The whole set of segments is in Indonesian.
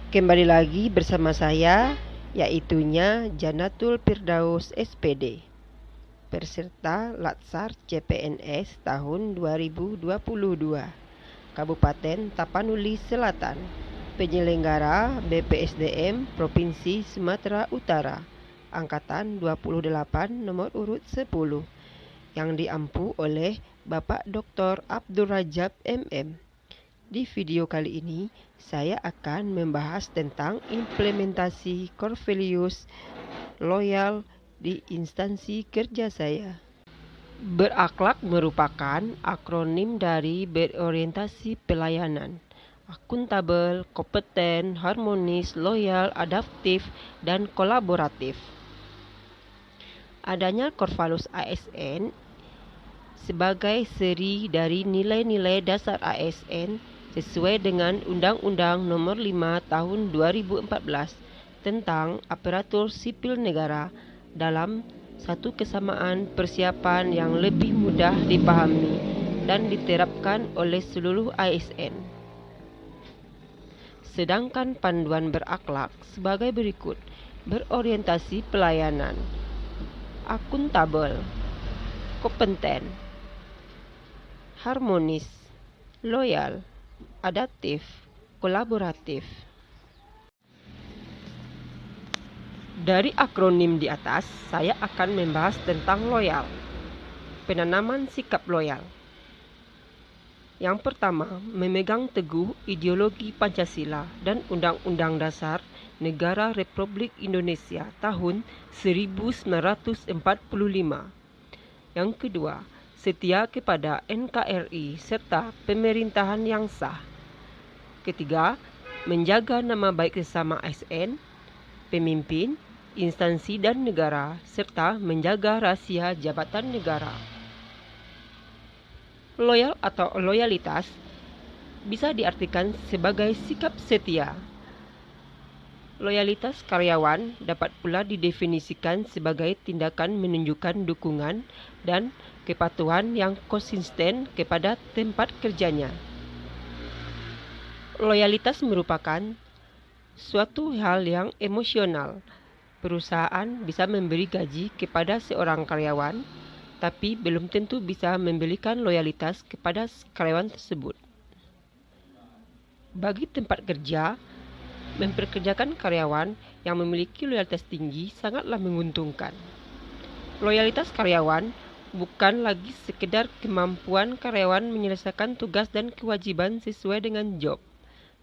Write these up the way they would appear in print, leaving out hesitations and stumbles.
Kembali lagi bersama saya, yaitunya Janatul Firdaus SPD, peserta Latsar CPNS tahun 2022, Kabupaten Tapanuli Selatan, penyelenggara BPSDM Provinsi Sumatera Utara, Angkatan 28 nomor urut 10, yang diampu oleh Bapak Dr. Abdul Rajab MM. Di video kali ini, saya akan membahas tentang implementasi core values loyal di instansi kerja saya. Berakhlak merupakan akronim dari berorientasi pelayanan, akuntabel, kompeten, harmonis, loyal, adaptif, dan kolaboratif. Adanya core values ASN sebagai seri dari nilai-nilai dasar ASN sesuai dengan Undang-Undang Nomor 5 Tahun 2014 tentang Aparatur Sipil Negara dalam satu kesamaan persiapan yang lebih mudah dipahami dan diterapkan oleh seluruh ASN. Sedangkan panduan berakhlak sebagai berikut: berorientasi pelayanan, akuntabel, kompeten, harmonis, loyal, adaptif, kolaboratif. Dari akronim di atas, saya akan membahas tentang loyal. Penanaman sikap loyal. Yang pertama, memegang teguh ideologi Pancasila dan Undang-Undang Dasar Negara Republik Indonesia tahun 1945. Yang kedua, setia kepada NKRI serta pemerintahan yang sah. Ketiga, menjaga nama baik sesama ASN, pemimpin, instansi dan negara, serta menjaga rahasia jabatan negara. Loyal atau loyalitas bisa diartikan sebagai sikap setia. Loyalitas karyawan dapat pula didefinisikan sebagai tindakan menunjukkan dukungan dan kepatuhan yang konsisten kepada tempat kerjanya. Loyalitas merupakan suatu hal yang emosional. Perusahaan bisa memberi gaji kepada seorang karyawan, tapi belum tentu bisa memberikan loyalitas kepada karyawan tersebut. Bagi tempat kerja, memperkerjakan karyawan yang memiliki loyalitas tinggi sangatlah menguntungkan. Loyalitas karyawan bukan lagi sekedar kemampuan karyawan menyelesaikan tugas dan kewajiban sesuai dengan job,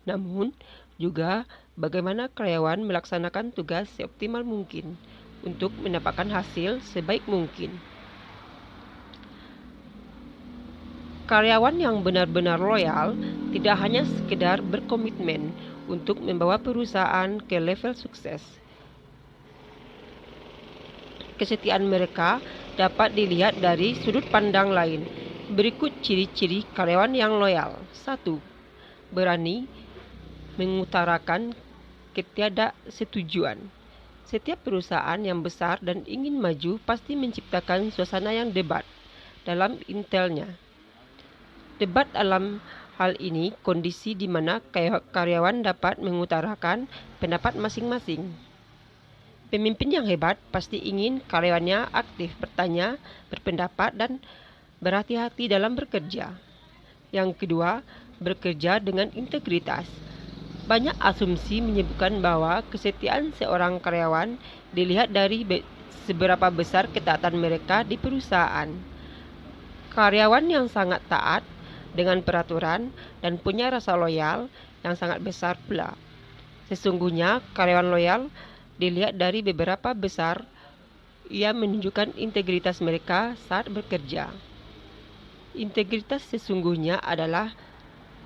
namun juga bagaimana karyawan melaksanakan tugas seoptimal mungkin untuk mendapatkan hasil sebaik mungkin. Karyawan yang benar-benar loyal tidak hanya sekedar berkomitmen untuk membawa perusahaan ke level sukses. Kesetiaan mereka dapat dilihat dari sudut pandang lain. Berikut ciri-ciri karyawan yang loyal. 1. Berani mengutarakan ketidaksetujuan. Setiap perusahaan yang besar dan ingin maju pasti menciptakan suasana yang debat dalam intelnya. Debat dalam hal ini kondisi di mana karyawan dapat mengutarakan pendapat masing-masing. Pemimpin yang hebat pasti ingin karyawannya aktif bertanya, berpendapat, dan berhati-hati dalam bekerja. Yang kedua, bekerja dengan integritas. Banyak asumsi menyebutkan bahwa kesetiaan seorang karyawan dilihat dari seberapa besar ketaatan mereka di perusahaan. Karyawan yang sangat taat dengan peraturan dan punya rasa loyal yang sangat besar pula. Sesungguhnya karyawan loyal dilihat dari beberapa besar ia menunjukkan integritas mereka saat bekerja. Integritas sesungguhnya adalah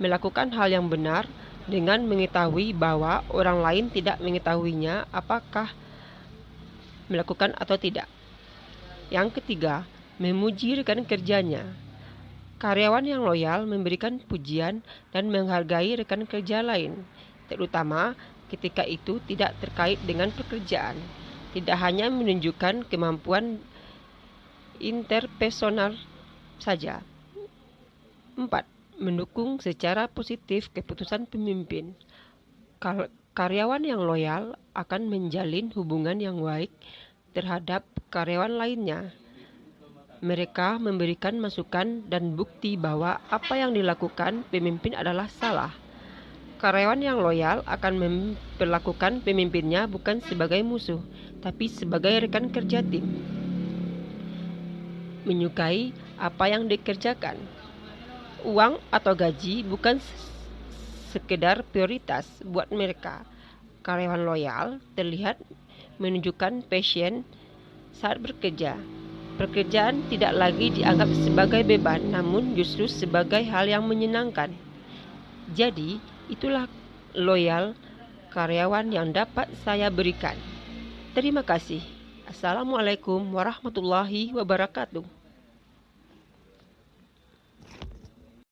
melakukan hal yang benar dengan mengetahui bahwa orang lain tidak mengetahuinya apakah melakukan atau tidak. Yang ketiga, memuji rekan kerjanya. Karyawan yang loyal memberikan pujian dan menghargai rekan kerja lain, terutama ketika itu tidak terkait dengan pekerjaan. Tidak hanya menunjukkan kemampuan interpersonal saja. 4. Mendukung secara positif keputusan pemimpin. Karyawan yang loyal akan menjalin hubungan yang baik terhadap karyawan lainnya. Mereka memberikan masukan dan bukti bahwa apa yang dilakukan pemimpin adalah salah. Karyawan yang loyal akan memperlakukan pemimpinnya bukan sebagai musuh, tapi sebagai rekan kerja tim. Menyukai apa yang dikerjakan. Uang atau gaji bukan sekedar prioritas buat mereka. Karyawan loyal terlihat menunjukkan passion saat bekerja. Pekerjaan tidak lagi dianggap sebagai beban, namun justru sebagai hal yang menyenangkan. Jadi, itulah loyal karyawan yang dapat saya berikan. Terima kasih. Assalamualaikum warahmatullahi wabarakatuh.